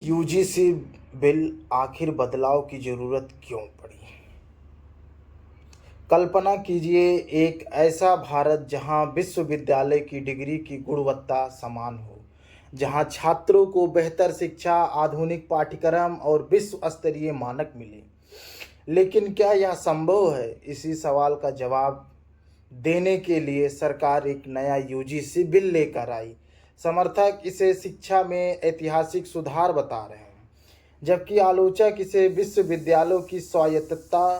UGC bill आखिर बदलाव की जरूरत क्यों पड़ी? कल्पना कीजिए एक ऐसा भारत जहां विश्वविद्यालय की डिग्री की गुणवत्ता समान हो, जहां छात्रों को बेहतर शिक्षा, आधुनिक पाठ्यक्रम और विश्व स्तरीय मानक मिले। लेकिन क्या यह संभव है? इसी सवाल का जवाब देने के लिए सरकार एक नया यूजीसी बिल लेकर आई। समर्थक इसे शिक्षा में ऐतिहासिक सुधार बता रहे हैं, जबकि आलोचक इसे विश्वविद्यालयों की स्वायत्तता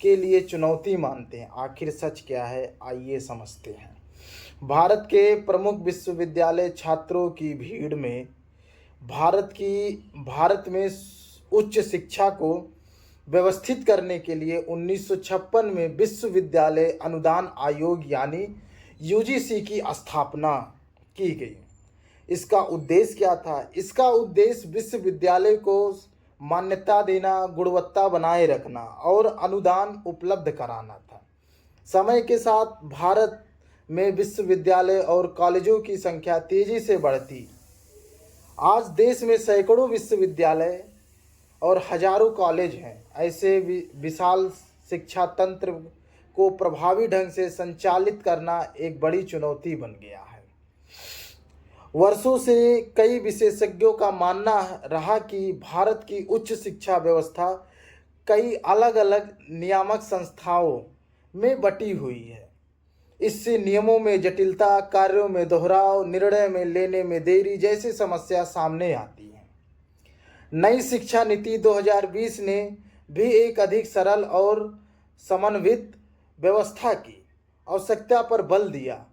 के लिए चुनौती मानते हैं। आखिर सच क्या है, आइए समझते हैं। भारत के प्रमुख विश्वविद्यालय छात्रों की भीड़ में भारत में उच्च शिक्षा को व्यवस्थित करने के लिए 1956 में विश्वविद्यालय अनुदान आयोग यानी यूजीसी की स्थापना की गई। इसका उद्देश्य क्या था? इसका उद्देश्य विश्वविद्यालय को मान्यता देना, गुणवत्ता बनाए रखना और अनुदान उपलब्ध कराना था। समय के साथ भारत में विश्वविद्यालय और कॉलेजों की संख्या तेजी से बढ़ती। आज देश में सैकड़ों विश्वविद्यालय और हजारों कॉलेज हैं। ऐसे विशाल शिक्षा तंत्र को प्रभावी ढंग से संचालित करना एक बड़ी चुनौती बन गया है। वर्षों से कई विशेषज्ञों का मानना रहा कि भारत की उच्च शिक्षा व्यवस्था कई अलग अलग नियामक संस्थाओं में बटी हुई है। इससे नियमों में जटिलता, कार्यों में दोहराव, निर्णय में लेने में देरी जैसी समस्या सामने आती है। नई शिक्षा नीति 2020 ने भी एक अधिक सरल और समन्वित व्यवस्था की आवश्यकता पर बल दिया।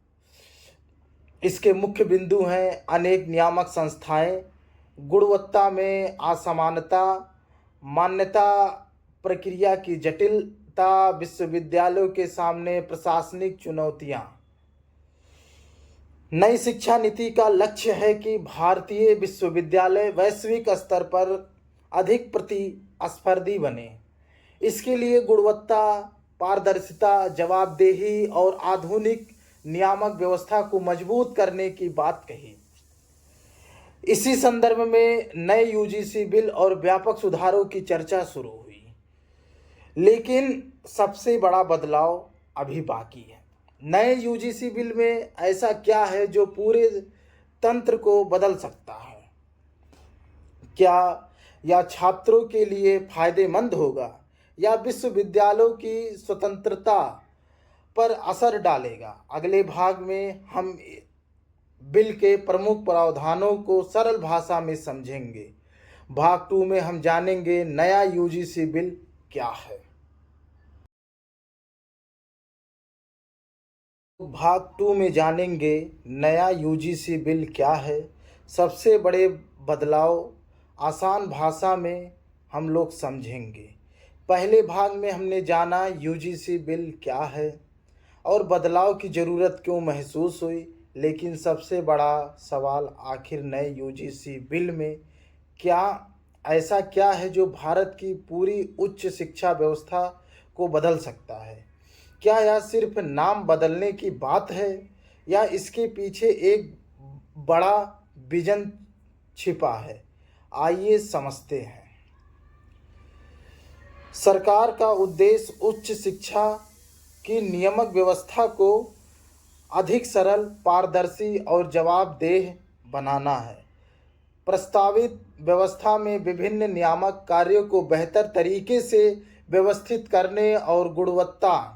इसके मुख्य बिंदु हैं अनेक नियामक संस्थाएं, गुणवत्ता में असमानता, मान्यता प्रक्रिया की जटिलता, विश्वविद्यालयों के सामने प्रशासनिक चुनौतियां। नई शिक्षा नीति का लक्ष्य है कि भारतीय विश्वविद्यालय वैश्विक स्तर पर अधिक प्रतिस्पर्धी बने। इसके लिए गुणवत्ता, पारदर्शिता, जवाबदेही और आधुनिक नियामक व्यवस्था को मजबूत करने की बात कही। इसी संदर्भ में नए यूजीसी बिल और व्यापक सुधारों की चर्चा शुरू हुई। लेकिन सबसे बड़ा बदलाव अभी बाकी है। नए यूजीसी बिल में ऐसा क्या है जो पूरे तंत्र को बदल सकता है? क्या यह छात्रों के लिए फायदेमंद होगा या विश्वविद्यालयों की स्वतंत्रता पर असर डालेगा? अगले भाग में हम बिल के प्रमुख प्रावधानों को सरल भाषा में समझेंगे। भाग 2 में हम जानेंगे नया यूजीसी बिल क्या है। भाग 2 में जानेंगे नया यूजीसी बिल क्या है। सबसे बड़े बदलाव आसान भाषा में हम लोग समझेंगे। पहले भाग में हमने जाना यूजीसी बिल क्या है और बदलाव की ज़रूरत क्यों महसूस हुई। लेकिन सबसे बड़ा सवाल, आखिर नए यूजीसी बिल में ऐसा क्या है जो भारत की पूरी उच्च शिक्षा व्यवस्था को बदल सकता है? क्या यह सिर्फ नाम बदलने की बात है या इसके पीछे एक बड़ा विजन छिपा है? आइए समझते हैं। सरकार का उद्देश्य उच्च शिक्षा की नियामक व्यवस्था को अधिक सरल, पारदर्शी और जवाबदेह बनाना है। प्रस्तावित व्यवस्था में विभिन्न नियामक कार्यों को बेहतर तरीके से व्यवस्थित करने और गुणवत्ता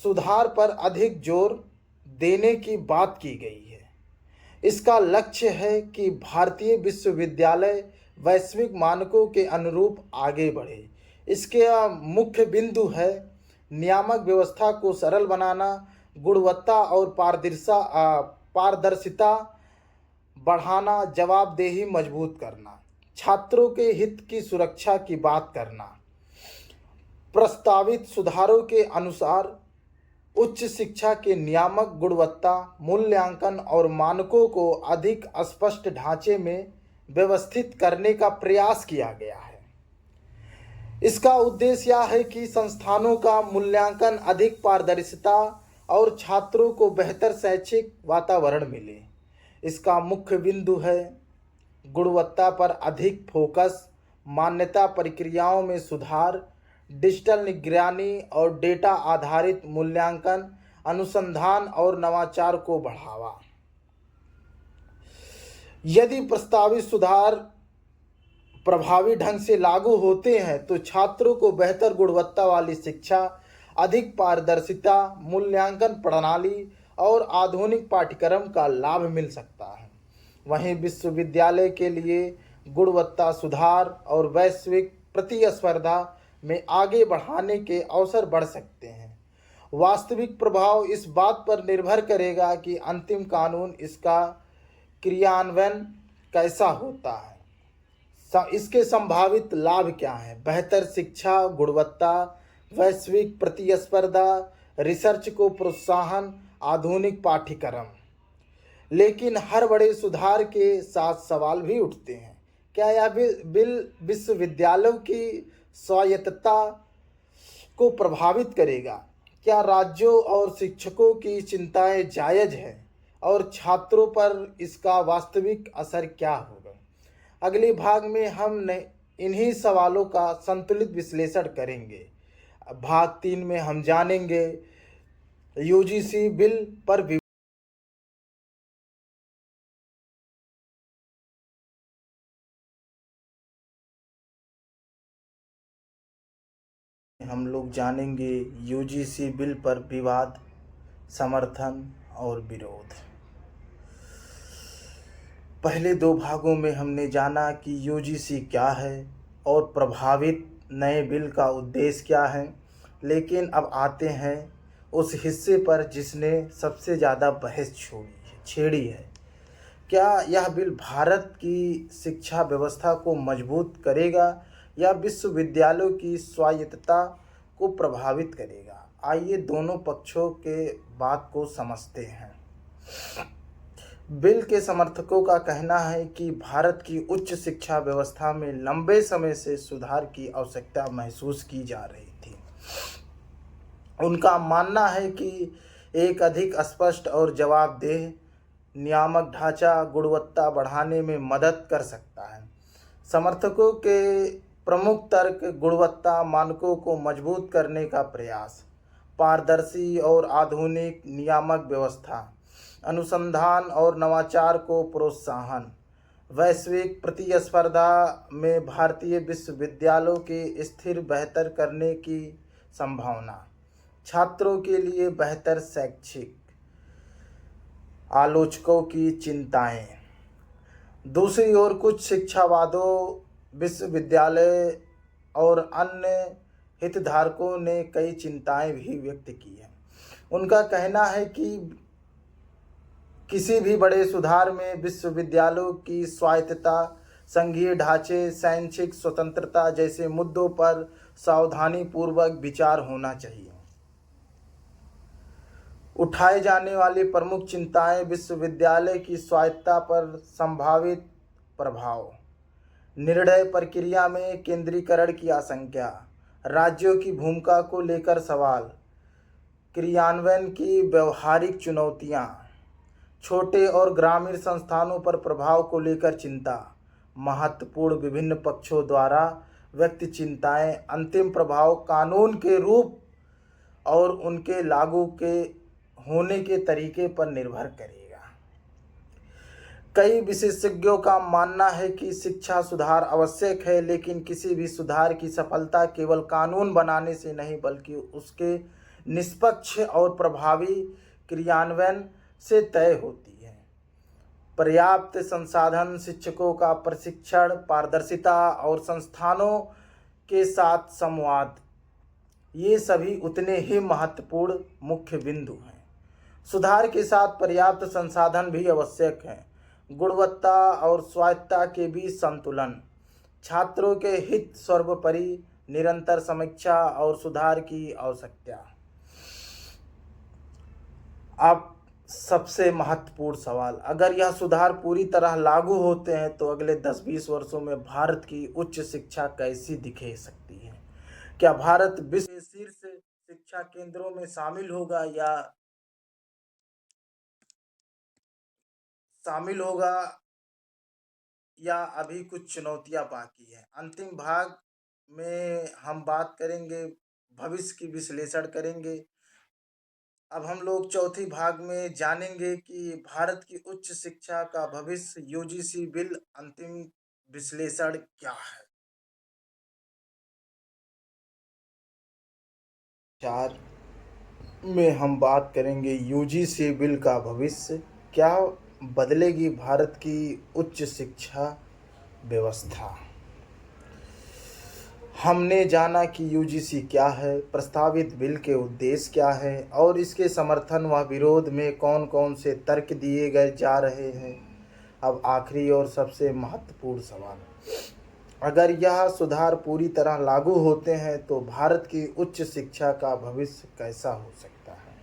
सुधार पर अधिक जोर देने की बात की गई है। इसका लक्ष्य है कि भारतीय विश्वविद्यालय वैश्विक मानकों के अनुरूप आगे बढ़े। इसके मुख्य बिंदु है नियामक व्यवस्था को सरल बनाना, गुणवत्ता और पारदर्शिता बढ़ाना, जवाबदेही मजबूत करना, छात्रों के हित की सुरक्षा की बात करना। प्रस्तावित सुधारों के अनुसार उच्च शिक्षा के नियामक, गुणवत्ता, मूल्यांकन और मानकों को अधिक स्पष्ट ढांचे में व्यवस्थित करने का प्रयास किया गया है। इसका उद्देश्य यह है कि संस्थानों का मूल्यांकन अधिक पारदर्शिता और छात्रों को बेहतर शैक्षिक वातावरण मिले। इसका मुख्य बिंदु है गुणवत्ता पर अधिक फोकस, मान्यता प्रक्रियाओं में सुधार, डिजिटल निगरानी और डेटा आधारित मूल्यांकन, अनुसंधान और नवाचार को बढ़ावा। यदि प्रस्तावित सुधार प्रभावी ढंग से लागू होते हैं तो छात्रों को बेहतर गुणवत्ता वाली शिक्षा, अधिक पारदर्शिता, मूल्यांकन प्रणाली और आधुनिक पाठ्यक्रम का लाभ मिल सकता है। वहीं विश्वविद्यालय के लिए गुणवत्ता सुधार और वैश्विक प्रतिस्पर्धा में आगे बढ़ाने के अवसर बढ़ सकते हैं। वास्तविक प्रभाव इस बात पर निर्भर करेगा कि अंतिम कानून इसका क्रियान्वयन कैसा होता है। इसके संभावित लाभ क्या हैं? बेहतर शिक्षा गुणवत्ता, वैश्विक प्रतिस्पर्धा, रिसर्च को प्रोत्साहन, आधुनिक पाठ्यक्रम। लेकिन हर बड़े सुधार के साथ सवाल भी उठते हैं। क्या यह बिल विश्वविद्यालयों की स्वायत्तता को प्रभावित करेगा? क्या राज्यों और शिक्षकों की चिंताएं जायज़ हैं और छात्रों पर इसका वास्तविक असर क्या होगा? अगले भाग में हम इन्हीं सवालों का संतुलित विश्लेषण करेंगे। भाग 3 में हम जानेंगे यूजीसी बिल पर हम लोग जानेंगे यूजीसी बिल पर विवाद, समर्थन और विरोध। पहले 2 भागों में हमने जाना कि यूजीसी क्या है और प्रभावित नए बिल का उद्देश्य क्या है। लेकिन अब आते हैं उस हिस्से पर जिसने सबसे ज़्यादा बहस छेड़ी है। क्या यह बिल भारत की शिक्षा व्यवस्था को मजबूत करेगा या विश्वविद्यालयों की स्वायत्तता को प्रभावित करेगा? आइए दोनों पक्षों के बात को समझते हैं। बिल के समर्थकों का कहना है कि भारत की उच्च शिक्षा व्यवस्था में लंबे समय से सुधार की आवश्यकता महसूस की जा रही थी। उनका मानना है कि एक अधिक स्पष्ट और जवाबदेह नियामक ढांचा गुणवत्ता बढ़ाने में मदद कर सकता है। समर्थकों के प्रमुख तर्क गुणवत्ता मानकों को मजबूत करने का प्रयास, पारदर्शी और आधुनिक नियामक व्यवस्था, अनुसंधान और नवाचार को प्रोत्साहन, वैश्विक प्रतिस्पर्धा में भारतीय विश्वविद्यालयों की स्थिर बेहतर करने की संभावना, छात्रों के लिए बेहतर शैक्षिक, आलोचकों की चिंताएं। दूसरी ओर कुछ शिक्षावादों, विश्वविद्यालय और अन्य हितधारकों ने कई चिंताएं भी व्यक्त की हैं। उनका कहना है कि किसी भी बड़े सुधार में विश्वविद्यालयों की स्वायत्तता, संघीय ढांचे, शैक्षिक स्वतंत्रता जैसे मुद्दों पर सावधानीपूर्वक विचार होना चाहिए। उठाए जाने वाली प्रमुख चिंताएं विश्वविद्यालय की स्वायत्तता पर संभावित प्रभाव, निर्णय प्रक्रिया में केंद्रीकरण की आशंका, राज्यों की भूमिका को लेकर सवाल, क्रियान्वयन की व्यवहारिक चुनौतियां, छोटे और ग्रामीण संस्थानों पर प्रभाव को लेकर चिंता, महत्वपूर्ण विभिन्न पक्षों द्वारा व्यक्त चिंताएं, अंतिम प्रभाव कानून के रूप और उनके लागू के होने के तरीके पर निर्भर करेगा। कई विशेषज्ञों का मानना है कि शिक्षा सुधार आवश्यक है, लेकिन किसी भी सुधार की सफलता केवल कानून बनाने से नहीं बल्कि उसके निष्पक्ष और प्रभावी क्रियान्वयन से तय होती है। पर्याप्त संसाधन, शिक्षकों का प्रशिक्षण, पारदर्शिता और संस्थानों के साथ संवाद, ये सभी उतने ही महत्वपूर्ण मुख्य बिंदु हैं। सुधार के साथ पर्याप्त संसाधन भी आवश्यक हैं। गुणवत्ता और स्वायत्तता के बीच संतुलन, छात्रों के हित सर्वोपरि, निरंतर समीक्षा और सुधार की आवश्यकता। अब सबसे महत्वपूर्ण सवाल, अगर यह सुधार पूरी तरह लागू होते हैं तो अगले 10-20 वर्षों में भारत की उच्च शिक्षा कैसी दिखे सकती है? क्या भारत विश्व के शीर्ष शिक्षा केंद्रों में शामिल होगा या अभी कुछ चुनौतियां बाकी हैं। अंतिम भाग में हम बात करेंगे, भविष्य की विश्लेषण करेंगे। अब हम लोग चौथी भाग में जानेंगे कि भारत की उच्च शिक्षा का भविष्य, यूजीसी बिल, अंतिम विश्लेषण क्या है। चार में हम बात करेंगे यूजीसी बिल का भविष्य, क्या बदलेगी भारत की उच्च शिक्षा व्यवस्था। हमने जाना कि यूजीसी क्या है, प्रस्तावित बिल के उद्देश्य क्या है और इसके समर्थन व विरोध में कौन कौन से तर्क दिए गए जा रहे हैं। अब आखिरी और सबसे महत्वपूर्ण सवाल, अगर यह सुधार पूरी तरह लागू होते हैं तो भारत की उच्च शिक्षा का भविष्य कैसा हो सकता है।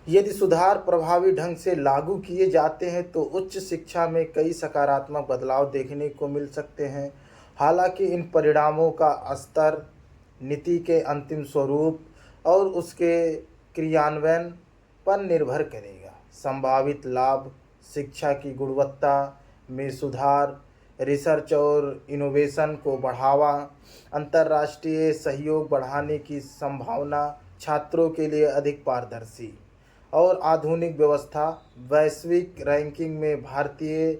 यदि सुधार प्रभावी ढंग से लागू किए जाते हैं तो उच्च शिक्षा में कई सकारात्मक बदलाव देखने को मिल सकते हैं। हालांकि इन परिणामों का स्तर, नीति के अंतिम स्वरूप और उसके क्रियान्वयन पर निर्भर करेगा। संभावित लाभ, शिक्षा की गुणवत्ता में सुधार, रिसर्च और इनोवेशन को बढ़ावा, अंतर्राष्ट्रीय सहयोग बढ़ाने की संभावना, छात्रों के लिए अधिक पारदर्शी और आधुनिक व्यवस्था, वैश्विक रैंकिंग में भारतीय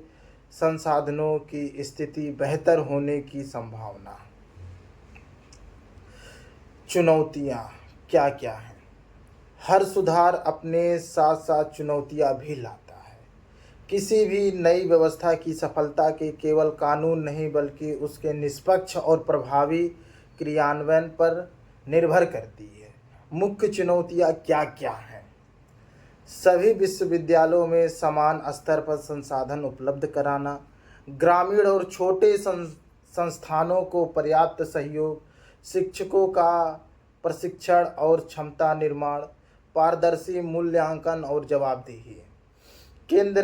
संसाधनों की स्थिति बेहतर होने की संभावना। चुनौतियाँ क्या क्या हैं। हर सुधार अपने साथ साथ चुनौतियाँ भी लाता है। किसी भी नई व्यवस्था की सफलता के केवल कानून नहीं बल्कि उसके निष्पक्ष और प्रभावी क्रियान्वयन पर निर्भर करती है। मुख्य चुनौतियाँ क्या क्या हैं। सभी विश्वविद्यालयों में समान स्तर पर संसाधन उपलब्ध कराना, ग्रामीण और छोटे संस्थानों को पर्याप्त सहयोग, शिक्षकों का प्रशिक्षण और क्षमता निर्माण, पारदर्शी मूल्यांकन और जवाबदेही, केंद्र,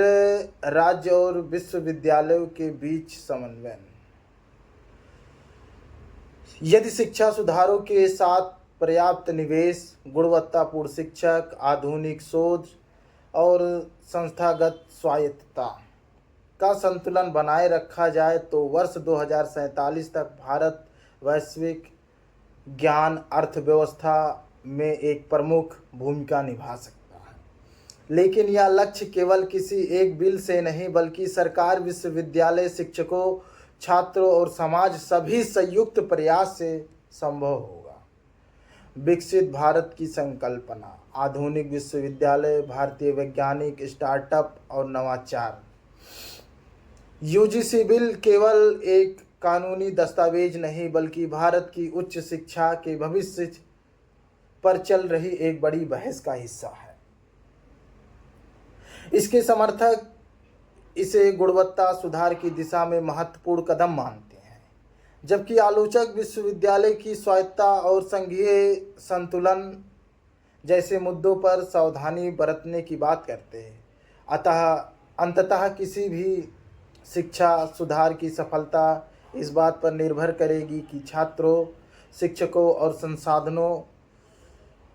राज्य और विश्वविद्यालयों के बीच समन्वय। यदि शिक्षा सुधारों के साथ पर्याप्त निवेश, गुणवत्तापूर्ण शिक्षक, आधुनिक शोध और संस्थागत स्वायत्तता का संतुलन बनाए रखा जाए तो वर्ष 2047 तक भारत वैश्विक ज्ञान अर्थव्यवस्था में एक प्रमुख भूमिका निभा सकता है। लेकिन यह लक्ष्य केवल किसी एक बिल से नहीं बल्कि सरकार, विश्वविद्यालय, शिक्षकों, छात्रों और समाज सभी संयुक्त प्रयास से संभव होगा। विकसित भारत की संकल्पना, आधुनिक विश्वविद्यालय, भारतीय वैज्ञानिक, स्टार्टअप और नवाचार। यूजीसी बिल केवल एक कानूनी दस्तावेज नहीं बल्कि भारत की उच्च शिक्षा के भविष्य पर चल रही एक बड़ी बहस का हिस्सा है। इसके समर्थक इसे गुणवत्ता सुधार की दिशा में महत्वपूर्ण कदम मानते हैं, जबकि आलोचक विश्वविद्यालय की स्वायत्तता और संघीय संतुलन जैसे मुद्दों पर सावधानी बरतने की बात करते हैं। अंततः किसी भी शिक्षा सुधार की सफलता इस बात पर निर्भर करेगी कि छात्रों, शिक्षकों और संसाधनों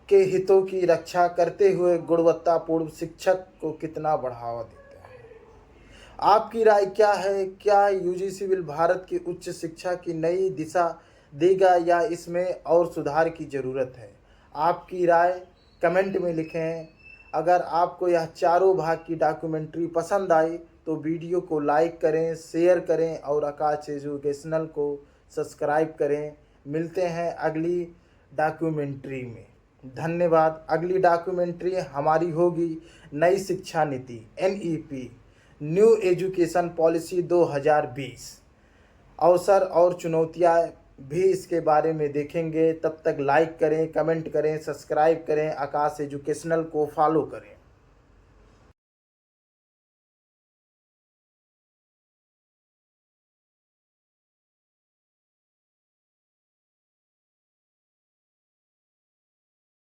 के हितों की रक्षा करते हुए गुणवत्तापूर्ण शिक्षक को कितना बढ़ावा देते हैं। आपकी राय क्या है? क्या यूजीसी बिल भारत की उच्च शिक्षा की नई दिशा देगा या इसमें और सुधार की ज़रूरत है? आपकी राय कमेंट में लिखें। अगर आपको यह चारों भाग की डॉक्यूमेंट्री पसंद आई तो वीडियो को लाइक करें, शेयर करें और आकाश एजुकेशनल को सब्सक्राइब करें। मिलते हैं अगली डॉक्यूमेंट्री में। धन्यवाद। अगली डॉक्यूमेंट्री हमारी होगी नई शिक्षा नीति, NEP, न्यू एजुकेशन पॉलिसी 2020। अवसर और चुनौतियाँ भी इसके बारे में देखेंगे। तब तक लाइक करें, कमेंट करें, सब्सक्राइब करें, आकाश एजुकेशनल को फॉलो करें।